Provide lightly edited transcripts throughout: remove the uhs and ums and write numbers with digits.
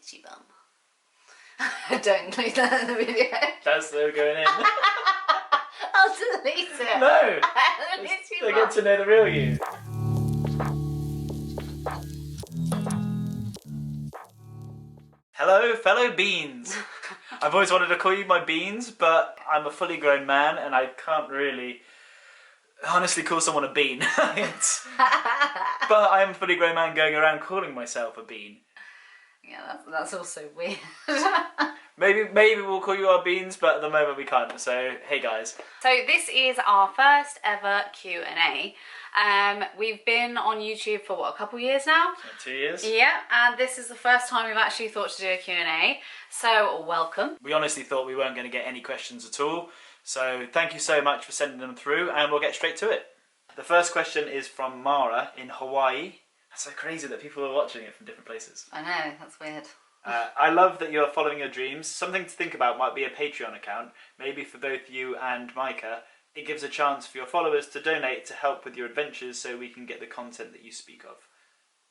Itchy bum. Don't include that in the video. That's they're going in. I'll delete it. No! Itchy They bum. get to know the real you. Hello, fellow beans. I've always wanted to call you my beans, but I'm a fully grown man and I can't really honestly call someone a bean. But I am a fully grown man going around calling myself a bean. Yeah, that's also weird. Maybe we'll call you our beans, but at the moment we can't. So, hey guys. So this is our first ever Q&A. We've been on YouTube for what, a couple years now? 2 years. Yeah, and this is the first time we've actually thought to do a Q&A. So welcome. We honestly thought we weren't going to get any questions at all. So thank you so much for sending them through, and we'll get straight to it. The first question is from Mara in Hawaii. That's so crazy that people are watching it from different places. I know, that's weird. I love that you're following your dreams. Something to think about might be a Patreon account, maybe for both you and Micah. It gives a chance for your followers to donate to help with your adventures so we can get the content that you speak of.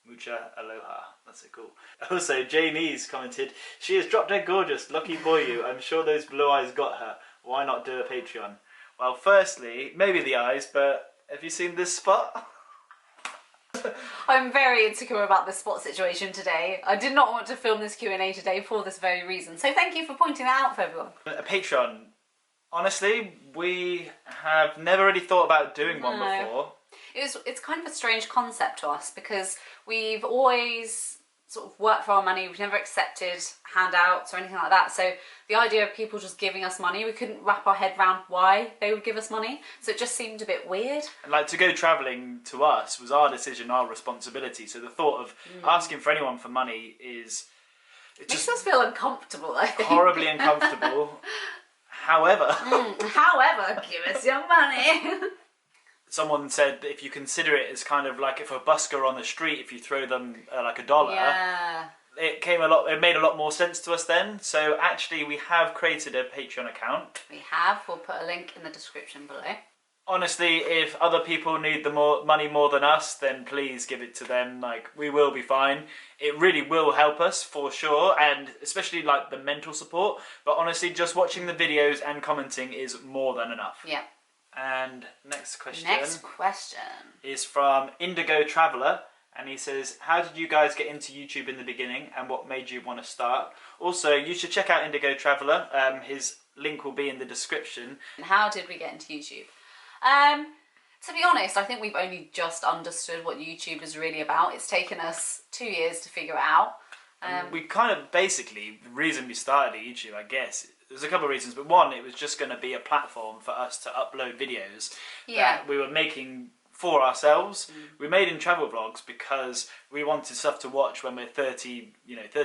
Mucha aloha. That's so cool. Also, Jamie's commented, she is drop dead gorgeous. Lucky boy you. I'm sure those blue eyes got her. Why not do a Patreon? Well, firstly, maybe the eyes, but have you seen this spot? I'm very insecure about this spot situation today. I did not want to film this Q&A today for this very reason. So thank you for pointing that out for everyone. A Patreon. Honestly, we have never really thought about doing one before. It's kind of a strange concept to us because we've always sort of worked for our money. We've never accepted handouts or anything like that. So the idea of people just giving us money, we couldn't wrap our head around why they would give us money. So it just seemed a bit weird. And like, to go travelling to us was our decision, our responsibility. So the thought of asking for anyone for money is... It makes just us feel uncomfortable, I think. Horribly uncomfortable. However... However, give us your money. Someone said that if you consider it as kind of like if a busker on the street, if you throw them like $1, yeah. It made a lot more sense to us then. So actually we have created a Patreon account. We have. We'll put a link in the description below. Honestly, if other people need the money more than us, then please give it to them. Like, we will be fine. It really will help us for sure, and especially like the mental support. But honestly, just watching the videos and commenting is more than enough. Yeah. And next question is from Indigo Traveller, and he says, how did you guys get into YouTube in the beginning and what made you want to start? Also, you should check out Indigo Traveller. His link will be in the description. And how did we get into YouTube? To be honest, I think we've only just understood what YouTube is really about. It's taken us 2 years to figure it out. We kind of basically, the reason we started YouTube, I guess, there's a couple of reasons, but one, it was just going to be a platform for us to upload videos that we were making for ourselves. We made in travel vlogs because we wanted stuff to watch when we're 30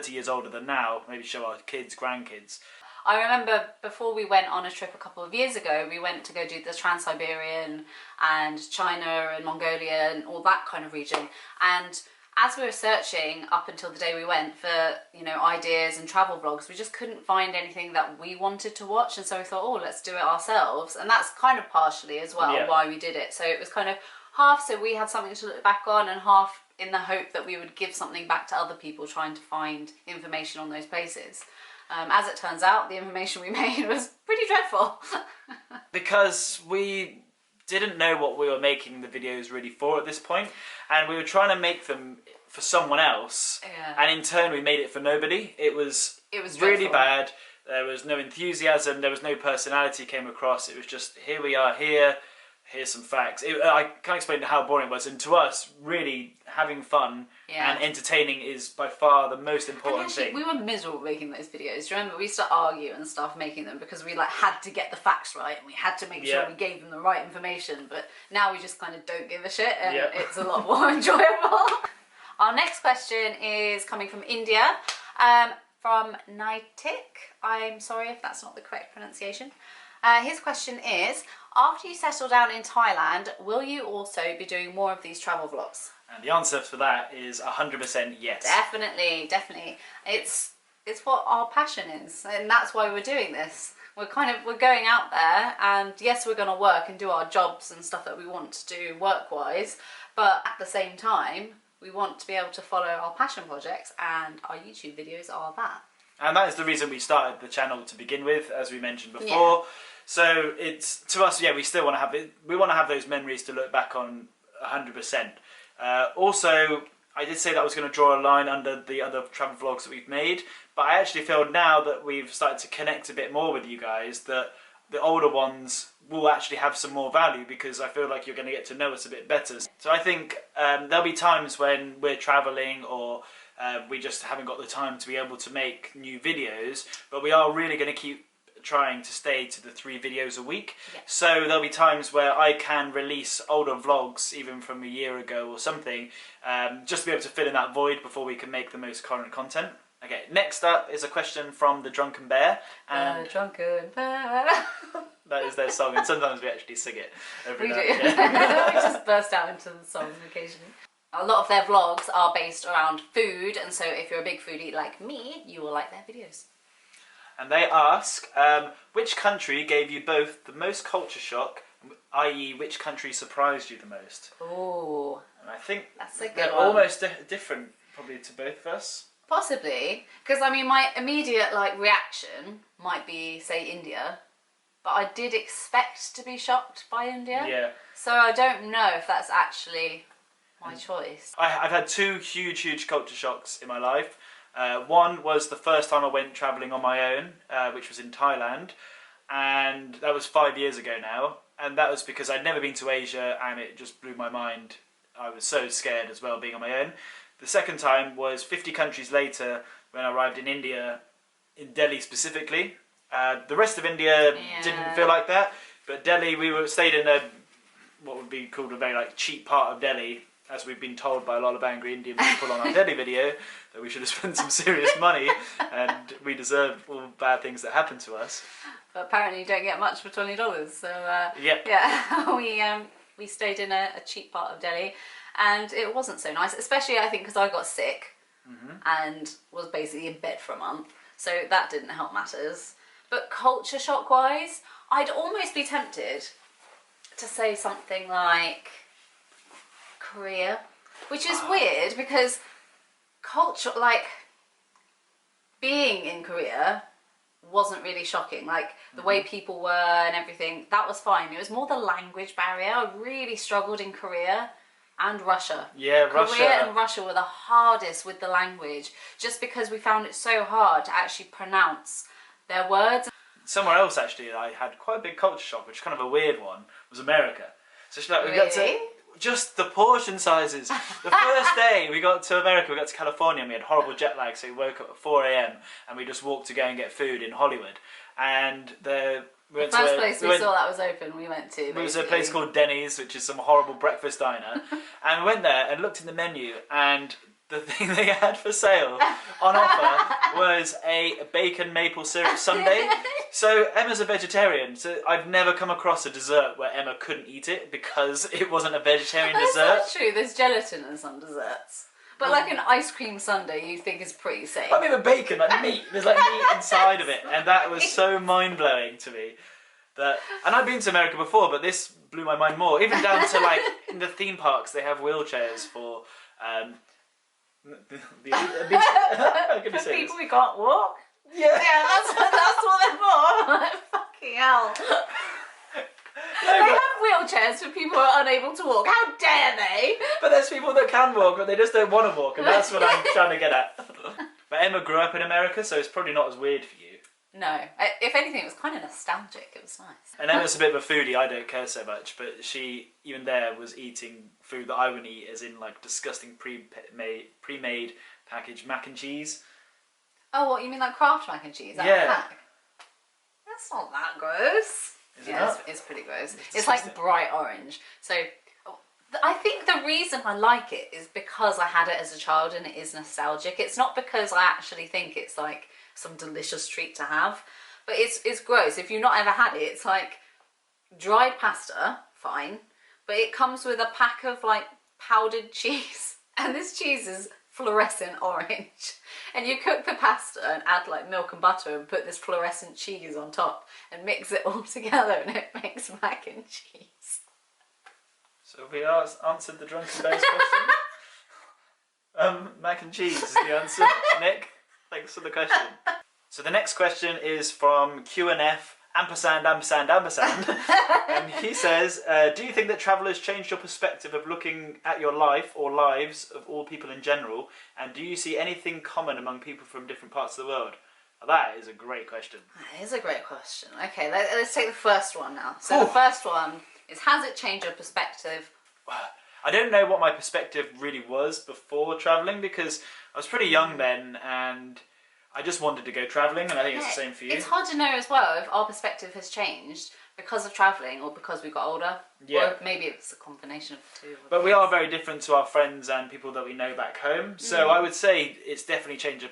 years older than now, maybe show our kids, grandkids. I remember before we went on a trip a couple of years ago, we went to go do the Trans-Siberian and China and Mongolia and all that kind of region. And as we were searching up until the day we went for, ideas and travel vlogs, we just couldn't find anything that we wanted to watch. And so we thought, oh, let's do it ourselves. And that's kind of partially as well why we did it. So it was kind of half so we had something to look back on and half in the hope that we would give something back to other people trying to find information on those places. As it turns out, the information we made was pretty dreadful. Because we didn't know what we were making the videos really for at this point, and we were trying to make them for someone else, and in turn we made it for nobody. It was really bad. There was no enthusiasm, there was no personality came across. It was just, here we are here, here's some facts. I can't explain how boring it was, and to us, really having fun and entertaining is by far the most important thing. We were miserable making those videos. Do you remember? We used to argue and stuff making them because we had to get the facts right and we had to make sure we gave them the right information. But now we just kind of don't give a shit, and it's a lot more enjoyable. Our next question is coming from India, from Naitik. I'm sorry if that's not the correct pronunciation. His question is, after you settle down in Thailand, will you also be doing more of these travel vlogs? And the answer for that is 100% yes. Definitely, definitely. It's what our passion is, and that's why we're doing this. We're going out there, and yes, we're going to work and do our jobs and stuff that we want to do work-wise, but at the same time, We want to be able to follow our passion projects, and our YouTube videos are that. And that is the reason we started the channel to begin with, as we mentioned before. Yeah. So it's, to us, yeah, we still want to have it. We want to have those memories to look back on 100%. Also, I did say that I was going to draw a line under the other travel vlogs that we've made, but I actually feel now that we've started to connect a bit more with you guys, that the older ones will actually have some more value, because I feel like you're going to get to know us a bit better. So I think there'll be times when we're travelling, or we just haven't got the time to be able to make new videos, but we are really going to keep trying to stay to the 3 videos a week. Yeah. So there'll be times where I can release older vlogs, even from a year ago or something, just to be able to fill in that void before we can make the most current content. Okay, next up is a question from the Drunken Bear. And Drunken Bear. that is their song, and sometimes we actually sing it every We night. do. Yeah. We just burst out into the song occasionally. A lot of their vlogs are based around food, and so if you're a big foodie like me, you will like their videos. And they ask, which country gave you both the most culture shock, i.e. which country surprised you the most? Ooh. And I think That's a good they're one. almost different, probably, to both of us. Possibly, because I mean my immediate reaction might be, say, India, but I did expect to be shocked by India. Yeah. So I don't know if that's actually my choice. I've had 2 huge culture shocks in my life. One was the first time I went travelling on my own, which was in Thailand, and that was 5 years ago now. And that was because I'd never been to Asia, and it just blew my mind. I was so scared as well, being on my own. The second time was 50 countries later, when I arrived in India, in Delhi specifically. The rest of India didn't feel like that, but Delhi, stayed in what would be called a very cheap part of Delhi, as we've been told by a lot of angry Indian people on our Delhi video, that we should have spent some serious money, and we deserve all the bad things that happen to us. But apparently you don't get much for $20, so yeah, we stayed in a cheap part of Delhi, and it wasn't so nice, especially I think because I got sick and was basically in bed for a month, so that didn't help matters. But culture shock wise, I'd almost be tempted to say something like Korea, which is weird because culture, being in Korea wasn't really shocking. The way people were and everything, that was fine. It was more the language barrier. I really struggled in Korea and Russia. Yeah, Russia. Korea and Russia were the hardest with the language, just because we found it so hard to actually pronounce their words. Somewhere else, actually, I had quite a big culture shock, which is kind of a weird one, was America. So we got to, just the portion sizes. The first day we got to America, we got to California, and we had horrible jet lag, so we woke up at 4 AM and we just walked to go and get food in Hollywood. And the first place we saw that was open, we went to. It was a place called Denny's, which is some horrible breakfast diner. And we went there and looked in the menu, and the thing they had for sale on offer was a bacon maple syrup sundae. So Emma's a vegetarian, so I've never come across a dessert where Emma couldn't eat it because it wasn't a vegetarian dessert. That's not true, there's gelatin in some desserts. But an ice cream sundae you think is pretty safe. I mean with bacon, meat, there's meat inside of it, and that was so mind-blowing to me. And I've been to America before, but this blew my mind more. Even down to in the theme parks, they have wheelchairs for for people who can't walk? Yeah. Yeah, that's what they're for. Fucking hell. They have wheelchairs for people who are unable to walk. How dare they? But there's people that can walk, but they just don't want to walk, and that's what I'm trying to get at. But Emma grew up in America, so it's probably not as weird for you. No. If anything, it was kind of nostalgic. It was nice. And Emma's a bit of a foodie, I don't care so much, but she, even there, was eating food that I wouldn't eat, as in disgusting pre-made packaged mac and cheese. Oh, what, you mean Kraft mac and cheese? Pack? That's not that gross. Is it not? It's pretty gross. It's bright orange. So I think the reason I like it is because I had it as a child and it is nostalgic. It's not because I actually think it's some delicious treat to have. But it's gross. If you've not ever had it, it's dried pasta, fine. But it comes with a pack of powdered cheese. And this cheese is fluorescent orange, and you cook the pasta and add milk and butter and put this fluorescent cheese on top and mix it all together, and it makes mac and cheese. So have we answered the Drunken Bear's question? Mac and cheese is the answer, Nick. Thanks for the question. So the next question is from QNF ampersand. And he says, do you think that travel has changed your perspective of looking at your life or lives of all people in general? And do you see anything common among people from different parts of the world? That is a great question. That is a great question. Okay, let's take the first one now. So the first one is, has it changed your perspective? I don't know what my perspective really was before travelling, because I was pretty young then and I just wanted to go travelling, and I think it's the same for you. It's hard to know as well if our perspective has changed because of travelling or because we got older. Yeah. Or maybe it's a combination of the two. But we are very different to our friends and people that we know back home. So I would say it's definitely changed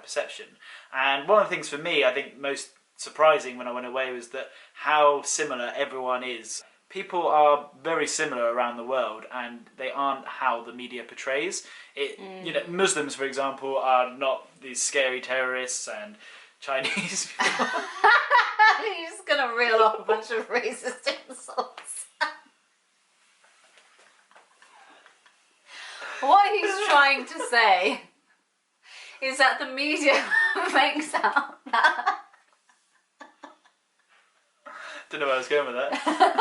perception. And one of the things for me, I think most surprising when I went away, was that how similar everyone is. People are very similar around the world, and they aren't how the media portrays it. You know, Muslims, for example, are not these scary terrorists, and Chinese people. You're just gonna reel off a bunch of racist insults. What he's trying to say is that the media makes out that. Don't know where I was going with that.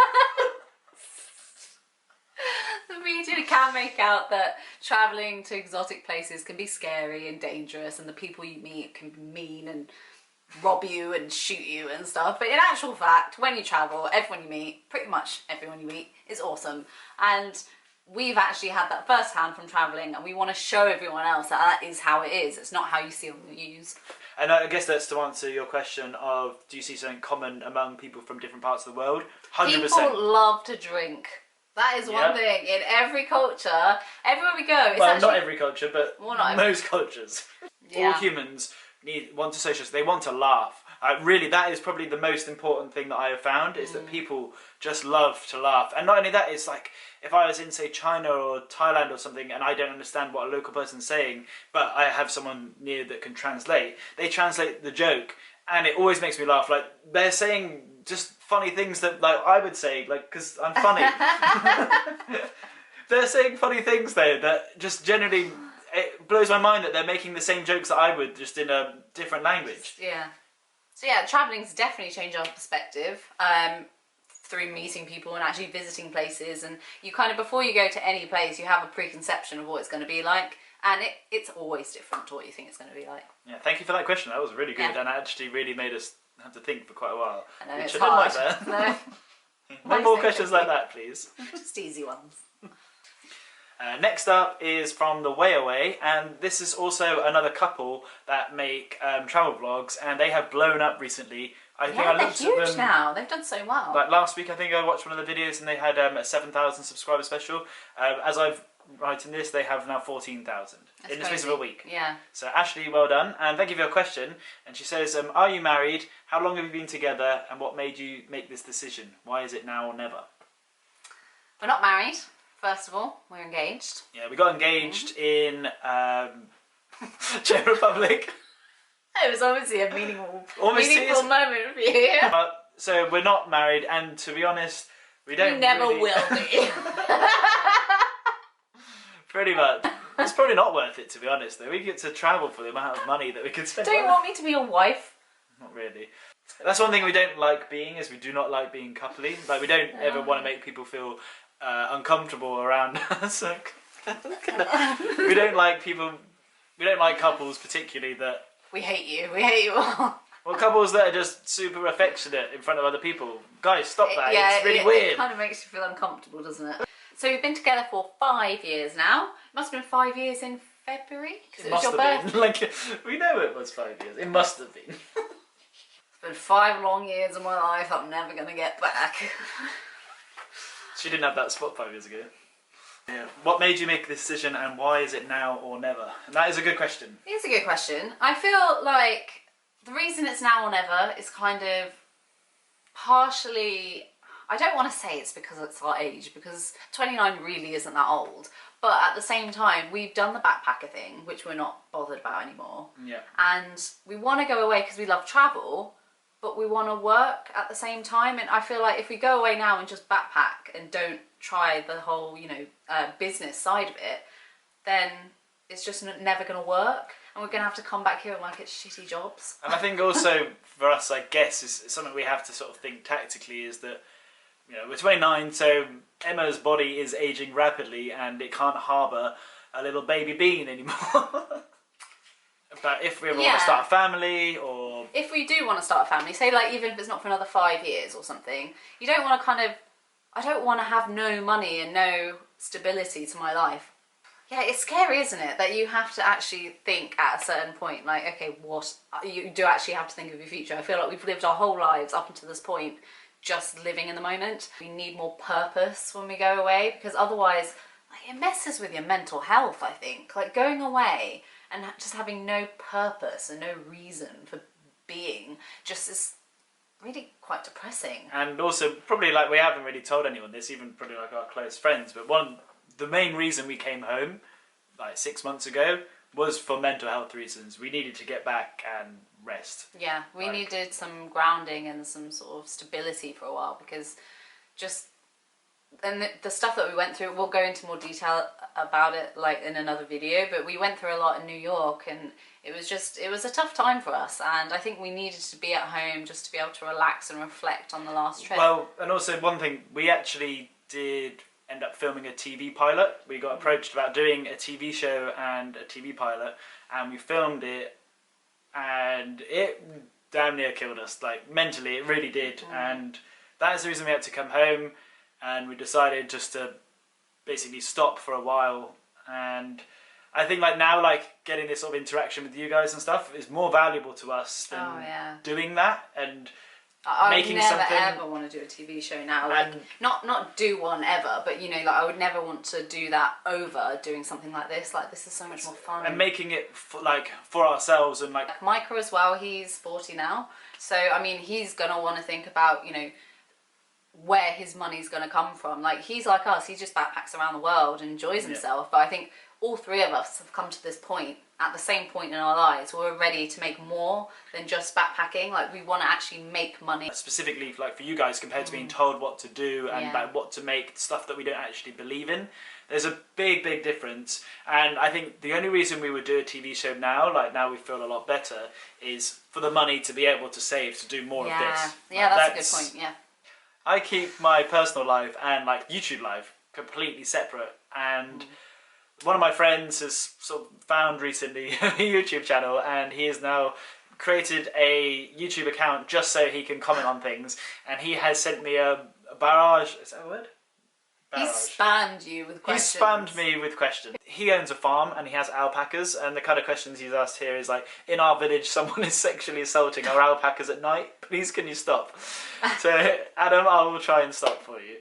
The media can make out that travelling to exotic places can be scary and dangerous, and the people you meet can be mean and rob you and shoot you and stuff. But in actual fact, when you travel, everyone you meet, pretty much everyone you meet, is awesome. And we've actually had that firsthand from travelling, and we want to show everyone else that that is how it is. It's not how you see on the news. And I guess that's to answer your question of, do you see something common among people from different parts of the world? 100%. People love to drink. That is one thing. In every culture, everywhere we go, it's actually... not every culture, but most cultures. All humans want to socialise. They want to laugh. Really, that is probably the most important thing that I have found, is that people just love to laugh. And not only that, it's like, if I was in, say, China or Thailand or something, and I don't understand what a local person's saying, but I have someone near that can translate, they translate the joke, and it always makes me laugh. Like, they're saying just funny things that, like, I would say, like, because I'm funny. They're saying funny things there that just generally, it blows my mind that they're making the same jokes that I would, just in a different language. Yeah. So yeah, travelling's definitely changed our perspective through meeting people and actually visiting places. And you kind of, before you go to any place, you have a preconception of what it's going to be like. And it's always different to what you think it's going to be like. Yeah, thank you for that question. That was really good, and actually really made us have to think for quite a while. I know, it's hard. No more questions like that, please. Just easy ones. Next up is from The Way Away, and this is also another couple that make travel vlogs, and they have blown up recently. I think I looked they're at huge them now. They've done so well. Like last week, I think I watched one of the videos, and they had a 7,000 subscriber special. As I've writing this, they have now 14,000 in the space of a week. Yeah. So Ashley, well done, and thank you for your question. And she says, are you married? How long have you been together? And what made you make this decision? Why is it now or never? We're not married. First of all, we're engaged. Yeah, we got engaged in Czech Republic. It was obviously a meaningful moment for you. So we're not married, and to be honest, we don't. We never will be. Pretty much. It's probably not worth it, to be honest, though. We get to travel for the amount of money that we could spend. Don't you want me to be your wife? Not really. That's one thing we don't like being, is we do not like being coupley. Like, we don't ever want to make people feel uncomfortable around us. We don't like people. We don't like couples particularly that. We hate you. We hate you all. Well, couples that are just super affectionate in front of other people. Guys, stop that. It's really weird. It kind of makes you feel uncomfortable, doesn't it? So we've been together for 5 years now. It must have been 5 years in February, because it was your birthday. Like, we know it was 5 years. It must have been. It's been 5 long years of my life I'm never going to get back. She didn't have that spot 5 years ago. Yeah. What made you make the decision, and why is it now or never? And that is a good question. It is a good question. I feel like the reason it's now or never is kind of partially... I don't want to say it's because it's our age, because 29 really isn't that old. But at the same time, we've done the backpacker thing, which we're not bothered about anymore. Yeah. And we want to go away because we love travel, but we want to work at the same time. And I feel like if we go away now and just backpack and don't try the whole, business side of it, then it's just never going to work, and we're going to have to come back here and work at shitty jobs. And I think also for us, I guess, is something we have to sort of think tactically is that, you know, we're 29, so Emma's body is aging rapidly and it can't harbour a little baby bean anymore. But if we ever want to start a family, or... If we do want to start a family, say like even if it's not for another 5 years or something, you don't want to kind of... I don't want to have no money and no stability to my life. Yeah, it's scary, isn't it? That you have to actually think at a certain point, like, okay, what... You do actually have to think of your future. I feel like we've lived our whole lives up until this point just living in the moment. We need more purpose when we go away, because otherwise like, it messes with your mental health, I think. Like going away and just having no purpose and no reason for being just is really quite depressing. And also, probably like we haven't really told anyone this, even probably like our close friends, but the main reason we came home like 6 months ago was for mental health reasons. We needed to get back and rest. Yeah, we needed some grounding and some sort of stability for a while, because just... And the stuff that we went through, we'll go into more detail about it like in another video, but we went through a lot in New York, and it was a tough time for us, and I think we needed to be at home just to be able to relax and reflect on the last trip. Well, and also one thing, we actually did end up filming a TV pilot. We got approached about doing a TV show and a TV pilot, and we filmed it, and it damn near killed us, like mentally it really did. And that is the reason we had to come home. And we decided just to basically stop for a while. And I think like now, like getting this sort of interaction with you guys and stuff is more valuable to us than doing that and making something. I would never ever want to do a TV show now. Like not do one ever, but you know, like I would never want to do that over doing something like this. Like this is so much more fun. And making it for ourselves and like Micah as well. He's 40 now, so I mean he's gonna want to think about, you know, where his money's going to come from. Like he's like us, he just backpacks around the world and enjoys himself. But I think all three of us have come to this point at the same point in our lives where we're ready to make more than just backpacking. Like we want to actually make money. Specifically like for you guys, compared to being told what to do and like what to make, stuff that we don't actually believe in, there's a big difference. And I think the only reason we would do a TV show now, like now we feel a lot better, is for the money to be able to save to do more of this. Yeah, that's a good point. Yeah, I keep my personal life and like YouTube life completely separate, and one of my friends has sort of found recently a YouTube channel, and he has now created a YouTube account just so he can comment on things, and he has sent me a barrage, is that a word? He spammed you with questions. He spammed me with questions. He owns a farm and he has alpacas, and the kind of questions he's asked here is like, in our village someone is sexually assaulting our alpacas at night, please can you stop? So Adam, I will try and stop for you.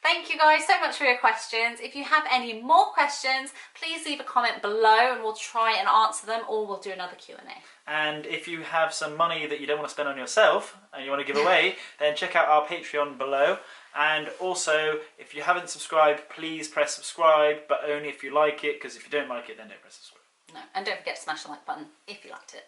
Thank you guys so much for your questions. If you have any more questions, please leave a comment below and we'll try and answer them, or we'll do another Q&A. And if you have some money that you don't want to spend on yourself and you want to give away, then check out our Patreon below. And also, if you haven't subscribed, please press subscribe, but only if you like it, because if you don't like it, then don't press subscribe. No, and don't forget to smash the like button if you liked it.